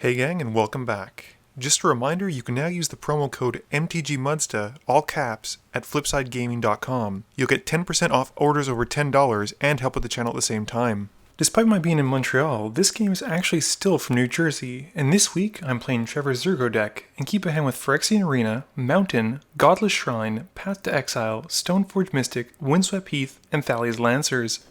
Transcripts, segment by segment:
Hey gang, and welcome back. Just a reminder, you can now use the promo code MTGMudsta, all caps, at flipsidegaming.com. You'll get 10% off orders over $10 and help with the channel at the same time. Despite my being in Montreal, this game is actually still from New Jersey, and this week I'm playing Trevor's Zurgo deck and keep a hand with Phyrexian Arena, Mountain, Godless Shrine, Path to Exile, Stoneforge Mystic, Windswept Heath, and Thalia's Lancers.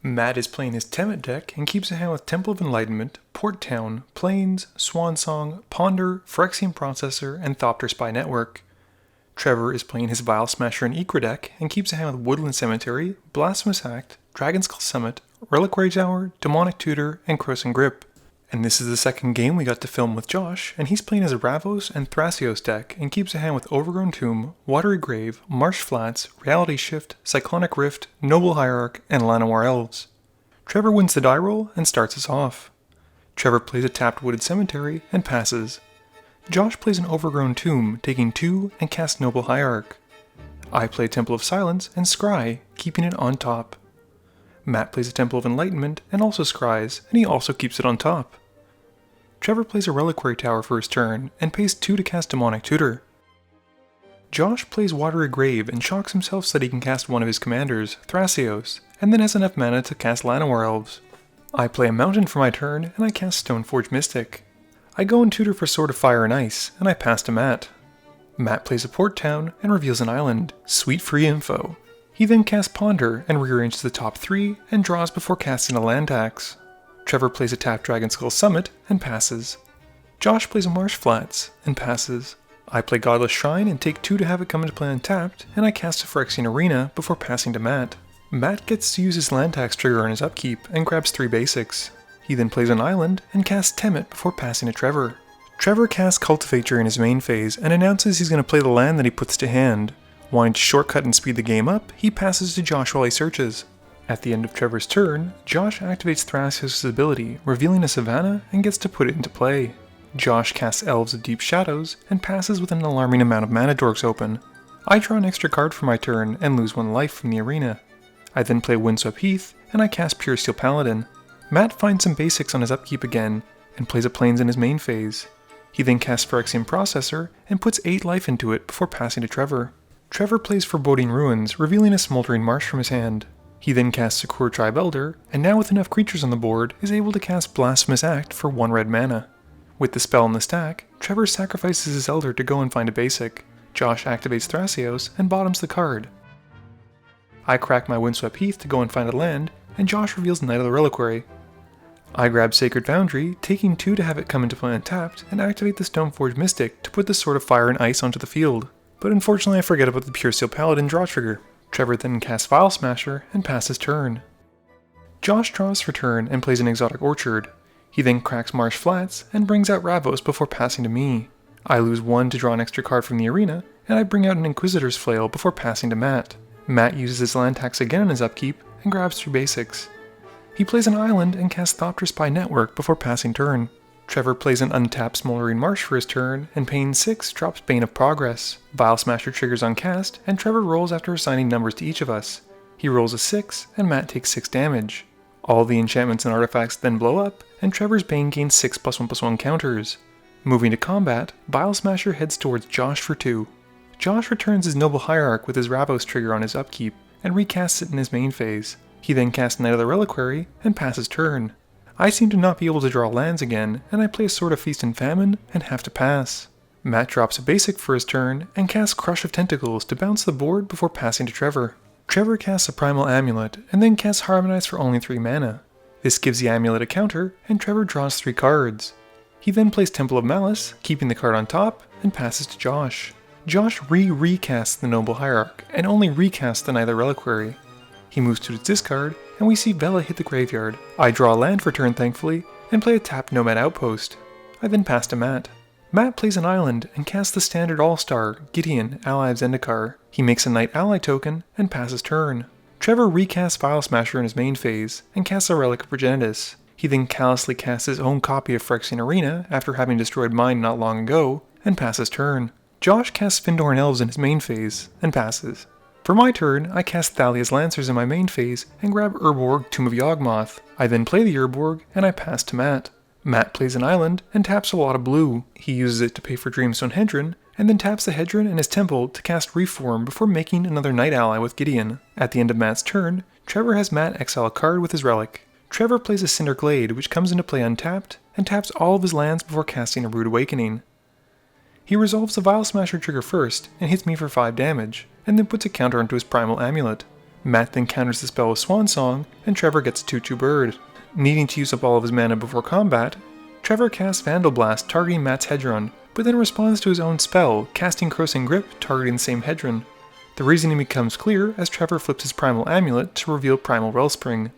Matt is playing his Temmet deck and keeps a hand with Temple of Enlightenment, Port Town, Plains, Swansong, Ponder, Phyrexian Processor, and Thopter Spy Network. Trevor is playing his Vial Smasher and Ikra deck and keeps a hand with Woodland Cemetery, Blasphemous Act, Dragon Skull Summit, Reliquary Tower, Demonic Tutor, and Crossing Grip. And this is the second game we got to film with Josh, and he's playing his Ravos and Thrasios deck and keeps a hand with Overgrown Tomb, Watery Grave, Marsh Flats, Reality Shift, Cyclonic Rift, Noble Hierarch, and Llanowar Elves. Trevor wins the die roll and starts us off. Trevor plays a tapped Wooded Cemetery and passes. Josh plays an Overgrown Tomb, taking 2 and casts Noble Hierarch. I play Temple of Silence and Scry, keeping it on top. Matt plays a Temple of Enlightenment and also scries, and he also keeps it on top. Trevor plays a Reliquary Tower for his turn and pays 2 to cast Demonic Tutor. Josh plays Watery Grave and shocks himself so that he can cast one of his commanders, Thrasios, and then has enough mana to cast Llanowar Elves. I play a Mountain for my turn and I cast Stoneforge Mystic. I go and tutor for Sword of Fire and Ice, and I pass to Matt. Matt plays a Port Town and reveals an island. Sweet free info. He then casts Ponder and rearranges the top 3 and draws before casting a land tax. Trevor plays a tapped Dragon Skull Summit and passes. Josh plays a Marsh Flats and passes. I play Godless Shrine and take 2 to have it come into play untapped, and I cast a Phyrexian Arena before passing to Matt. Matt gets to use his land tax trigger on his upkeep and grabs 3 basics. He then plays an island and casts Temmet before passing to Trevor. Trevor casts Cultivate during his main phase and announces he's going to play the land that he puts to hand. Wanting to shortcut and speed the game up, he passes to Josh while he searches. At the end of Trevor's turn, Josh activates Thrasios' ability, revealing a Savannah, and gets to put it into play. Josh casts Elves of Deep Shadows, and passes with an alarming amount of mana dorks open. I draw an extra card for my turn, and lose 1 life from the arena. I then play Windswept Heath, and I cast Pure Steel Paladin. Matt finds some basics on his upkeep again, and plays a Plains in his main phase. He then casts Phyrexian Processor, and puts 8 life into it before passing to Trevor. Trevor plays Foreboding Ruins, revealing a Smoldering Marsh from his hand. He then casts Sakura Tribe Elder, and now with enough creatures on the board, is able to cast Blasphemous Act for 1 red mana. With the spell in the stack, Trevor sacrifices his Elder to go and find a basic. Josh activates Thrasios and bottoms the card. I crack my Windswept Heath to go and find a land, and Josh reveals Knight of the Reliquary. I grab Sacred Foundry, taking 2 to have it come into play untapped, and activate the Stoneforge Mystic to put the Sword of Fire and Ice onto the field. But unfortunately I forget about the Pure Steel Paladin draw trigger. Trevor then casts Vial Smasher and passes turn. Josh draws for turn and plays an Exotic Orchard. He then cracks Marsh Flats and brings out Ravos before passing to me. I lose 1 to draw an extra card from the arena, and I bring out an Inquisitor's Flail before passing to Matt. Matt uses his land tax again in his upkeep and grabs 3 basics. He plays an island and casts Thopter Spy Network before passing turn. Trevor plays an untapped Smoldering Marsh for his turn, and paying 6 drops Bane of Progress. Vial Smasher triggers on cast, and Trevor rolls after assigning numbers to each of us. He rolls a 6, and Matt takes 6 damage. All the enchantments and artifacts then blow up, and Trevor's Bane gains 6+1/+1 counters. Moving to combat, Vial Smasher heads towards Josh for 2. Josh returns his Noble Hierarch with his Ravos trigger on his upkeep, and recasts it in his main phase. He then casts Knight of the Reliquary, and passes turn. I seem to not be able to draw lands again, and I play a Sword of Feast and Famine, and have to pass. Matt drops a basic for his turn, and casts Crush of Tentacles to bounce the board before passing to Trevor. Trevor casts a Primal Amulet, and then casts Harmonize for only 3 mana. This gives the amulet a counter, and Trevor draws 3 cards. He then plays Temple of Malice, keeping the card on top, and passes to Josh. Josh recasts the Noble Hierarch, and only recasts the Knight of the Reliquary. He moves to his discard, and we see Vela hit the graveyard. I draw a land for turn thankfully, and play a tapped Nomad Outpost. I then pass to Matt. Matt plays an island and casts the standard All-Star, Gideon, Ally of Zendikar. He makes a Knight Ally token, and passes turn. Trevor recasts Vial Smasher in his main phase, and casts a Relic of Progenitus. He then callously casts his own copy of Phyrexian Arena after having destroyed mine not long ago, and passes turn. Josh casts Findoran Elves in his main phase, and passes. For my turn, I cast Thalia's Lancers in my main phase and grab Urborg, Tomb of Yawgmoth. I then play the Urborg, and I pass to Matt. Matt plays an island and taps a lot of blue. He uses it to pay for Dreamstone Hedron, and then taps the Hedron and his temple to cast Reform before making another Knight ally with Gideon. At the end of Matt's turn, Trevor has Matt exile a card with his relic. Trevor plays a Cinder Glade, which comes into play untapped, and taps all of his lands before casting a Rude Awakening. He resolves the Vial Smasher trigger first, and hits me for 5 damage, and then puts a counter onto his Primal Amulet. Matt then counters the spell with Swan Song, and Trevor gets a 2/2 bird. Needing to use up all of his mana before combat, Trevor casts Vandal Blast targeting Matt's Hedron, but then responds to his own spell, casting Crossing Grip targeting the same Hedron. The reasoning becomes clear as Trevor flips his Primal Amulet to reveal Primal Wellspring.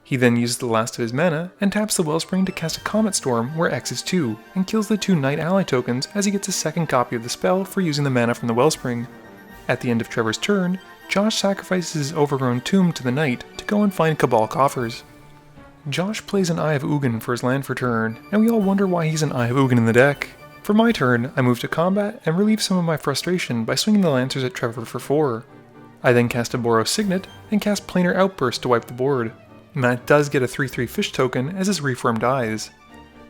He then uses the last of his mana and taps the Wellspring to cast a Comet Storm where X is 2, and kills the 2 Knight ally tokens as he gets a second copy of the spell for using the mana from the Wellspring. At the end of Trevor's turn, Josh sacrifices his Overgrown Tomb to the Knight to go and find Cabal Coffers. Josh plays an Eye of Ugin for his land for turn, and we all wonder why he's an Eye of Ugin in the deck. For my turn, I move to combat and relieve some of my frustration by swinging the Lancers at Trevor for 4. I then cast a Boros Signet and cast Planar Outburst to wipe the board. Matt does get a 3/3 fish token as his Reform dies.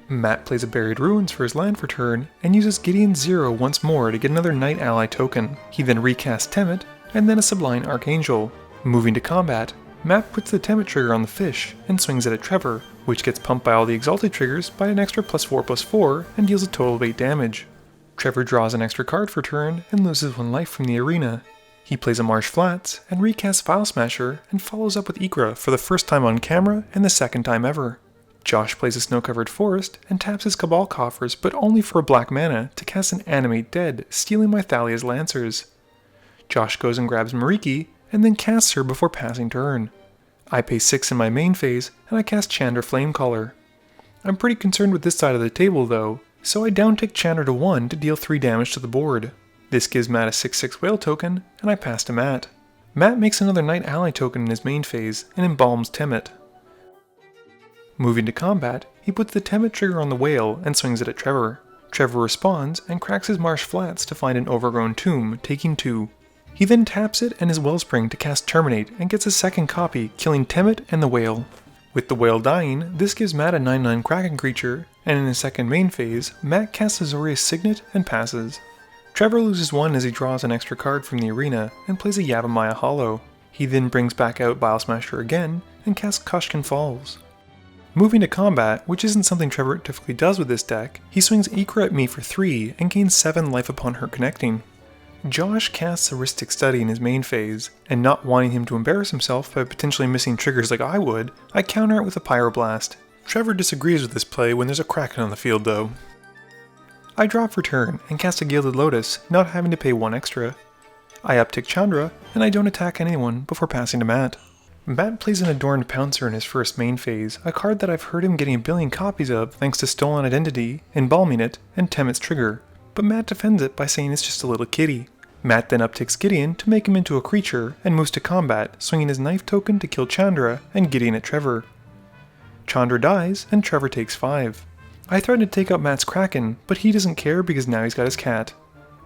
Matt plays a Buried Ruins for his land for turn and uses Gideon's 0 once more to get another Knight ally token. He then recasts Temmet and then a Sublime Archangel. Moving to combat, Matt puts the Temmet trigger on the fish and swings it at Trevor, which gets pumped by all the Exalted triggers by an extra +4/+4 and deals a total of 8 damage. Trevor draws an extra card for turn and loses 1 life from the arena. He plays a Marsh Flats and recasts Vial Smasher and follows up with Ikra for the first time on camera and the second time ever. Josh plays a Snow-Covered Forest and taps his Cabal Coffers but only for a black mana to cast an Animate Dead, stealing my Thalia's Lancers. Josh goes and grabs Mariki and then casts her before passing turn. I pay 6 in my main phase and I cast Chandra Flamecaller. I'm pretty concerned with this side of the table though, so I downtick Chandra to 1 to deal 3 damage to the board. This gives Matt a 6/6 whale token, and I pass to Matt. Matt makes another Knight ally token in his main phase, and embalms Temmet. Moving to combat, he puts the Temmet trigger on the whale and swings it at Trevor. Trevor responds and cracks his Marsh Flats to find an Overgrown Tomb, taking 2. He then taps it and his Wellspring to cast Terminate and gets a second copy, killing Temmet and the whale. With the whale dying, this gives Matt a 9/9 Kraken creature, and in his second main phase, Matt casts Azorius Signet and passes. Trevor loses 1 as he draws an extra card from the arena and plays a Yavimaya Hollow. He then brings back out Vial Smasher again and casts Koshkin Falls. Moving to combat, which isn't something Trevor typically does with this deck, he swings Ikra at me for 3 and gains 7 life upon her connecting. Josh casts Heuristic Study in his main phase, and not wanting him to embarrass himself by potentially missing triggers like I would, I counter it with a Pyroblast. Trevor disagrees with this play when there's a Kraken on the field though. I drop for turn and cast a Gilded Lotus, not having to pay 1 extra. I uptick Chandra, and I don't attack anyone before passing to Matt. Matt plays an Adorned Pouncer in his first main phase, a card that I've heard him getting a billion copies of thanks to Stolen Identity, Embalming It, and Temmet's Trigger, but Matt defends it by saying it's just a little kitty. Matt then upticks Gideon to make him into a creature and moves to combat, swinging his knife token to kill Chandra and Gideon at Trevor. Chandra dies, and Trevor takes 5. I threaten to take out Matt's Kraken, but he doesn't care because now he's got his cat.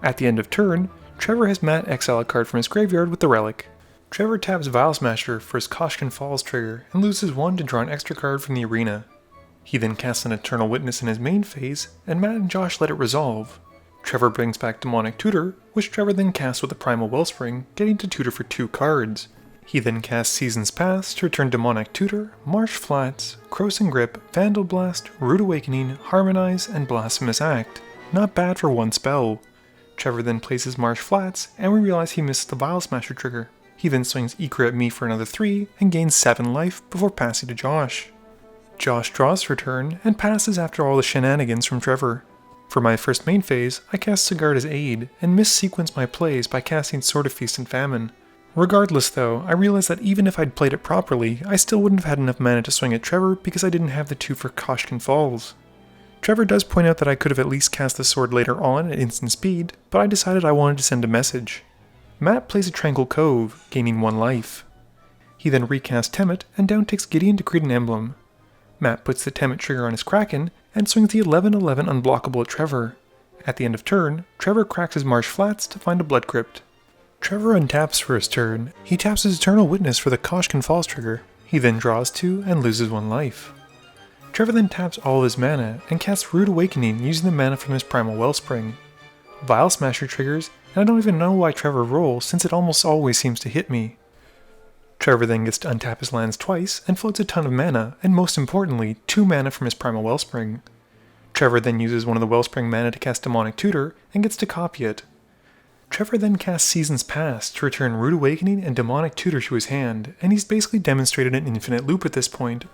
At the end of turn, Trevor has Matt exile a card from his graveyard with the relic. Trevor taps Vial Smasher for his Koshkin Falls trigger and loses 1 to draw an extra card from the arena. He then casts an Eternal Witness in his main phase, and Matt and Josh let it resolve. Trevor brings back Demonic Tutor, which Trevor then casts with a Primal Wellspring, getting to tutor for 2 cards. He then casts Seasons Past to return Demonic Tutor, Marsh Flats, Crossing Grip, Vandal Blast, Rude Awakening, Harmonize, and Blasphemous Act. Not bad for 1 spell. Trevor then plays his Marsh Flats, and we realize he missed the Vial Smasher trigger. He then swings Ikra at me for another 3, and gains 7 life before passing to Josh. Josh draws for turn, and passes after all the shenanigans from Trevor. For my first main phase, I cast Sigurd as aid, and missequence my plays by casting Sword of Feast and Famine. Regardless though, I realized that even if I'd played it properly, I still wouldn't have had enough mana to swing at Trevor because I didn't have the 2 for Koshkin Falls. Trevor does point out that I could have at least cast the sword later on at instant speed, but I decided I wanted to send a message. Matt plays a Tranquil Cove, gaining 1 life. He then recasts Temmet and downticks Gideon to create an emblem. Matt puts the Temmet trigger on his Kraken and swings the 11/11 unblockable at Trevor. At the end of turn, Trevor cracks his Marsh Flats to find a Blood Crypt. Trevor untaps for his turn. He taps his Eternal Witness for the Koshkin Falls trigger. He then draws 2 and loses 1 life. Trevor then taps all of his mana and casts Rude Awakening using the mana from his Primal Wellspring. Vial Smasher triggers, and I don't even know why Trevor rolls since it almost always seems to hit me. Trevor then gets to untap his lands twice and floats a ton of mana, and most importantly, 2 mana from his Primal Wellspring. Trevor then uses one of the Wellspring mana to cast Demonic Tutor and gets to copy it. Trevor then casts Seasons Past to return Rude Awakening and Demonic Tutor to his hand, and he's basically demonstrated an infinite loop at this point.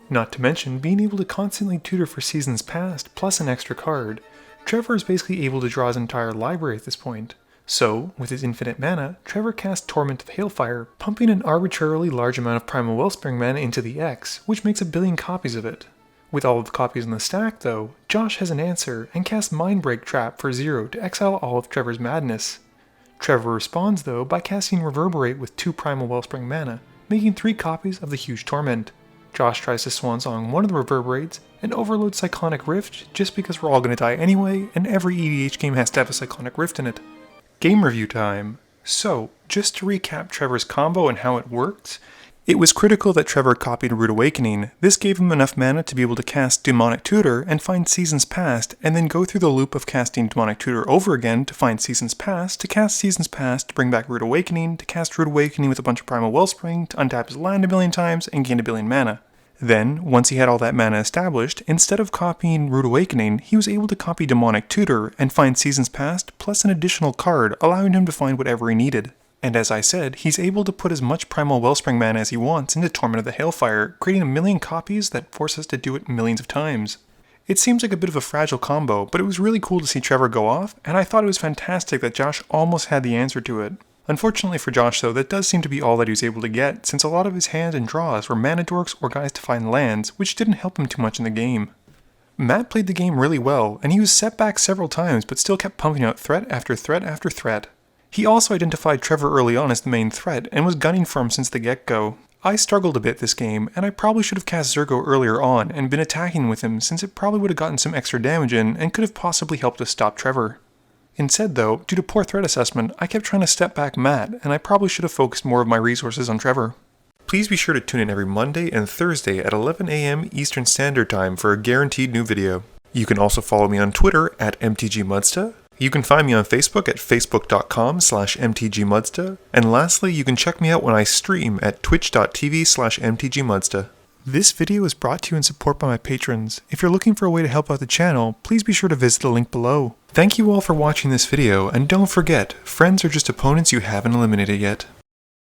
Not to mention being able to constantly tutor for Seasons Past plus an extra card. Trevor is basically able to draw his entire library at this point. So, with his infinite mana, Trevor casts Torment of Hailfire, pumping an arbitrarily large amount of Primal Wellspring mana into the X, which makes 1 billion copies of it. With all of the copies in the stack though, Josh has an answer and casts Mindbreak Trap for 0 to exile all of Trevor's madness. Trevor responds though by casting Reverberate with 2 Primal Wellspring mana, making 3 copies of the Huge Torment. Josh tries to Swansong one of the Reverberates and overloads Cyclonic Rift just because we're all going to die anyway and every EDH game has to have a Cyclonic Rift in it. Game review time. So, just to recap Trevor's combo and how it worked, it was critical that Trevor copied Rude Awakening. This gave him enough mana to be able to cast Demonic Tutor and find Seasons Past, and then go through the loop of casting Demonic Tutor over again to find Seasons Past, to cast Seasons Past to bring back Rude Awakening, to cast Rude Awakening with a bunch of Primal Wellspring, to untap his land 1 billion times and gain 1 billion mana. Then, once he had all that mana established, instead of copying Rude Awakening, he was able to copy Demonic Tutor and find Seasons Past plus an additional card, allowing him to find whatever he needed. And as I said, he's able to put as much Primal Wellspring mana as he wants into Torment of the Hailfire, creating 1 million copies that force us to do it millions of times. It seems like a bit of a fragile combo, but it was really cool to see Trevor go off, and I thought it was fantastic that Josh almost had the answer to it. Unfortunately for Josh though, that does seem to be all that he was able to get, since a lot of his hands and draws were mana dorks or guys to find lands, which didn't help him too much in the game. Matt played the game really well, and he was set back several times but still kept pumping out threat after threat after threat. He also identified Trevor early on as the main threat and was gunning for him since the get-go. I struggled a bit this game, and I probably should have cast Zurgo earlier on and been attacking with him since it probably would have gotten some extra damage in and could have possibly helped us stop Trevor. Instead though, due to poor threat assessment, I kept trying to step back Matt, and I probably should have focused more of my resources on Trevor. Please be sure to tune in every Monday and Thursday at 11 AM Eastern Standard Time for a guaranteed new video. You can also follow me on Twitter at MTGMudsta. You can find me on Facebook at facebook.com/mtgmudsta. And lastly, you can check me out when I stream at twitch.tv/mtgmudsta. This video is brought to you in support by my patrons. If you're looking for a way to help out the channel, please be sure to visit the link below. Thank you all for watching this video, and don't forget, friends are just opponents you haven't eliminated yet.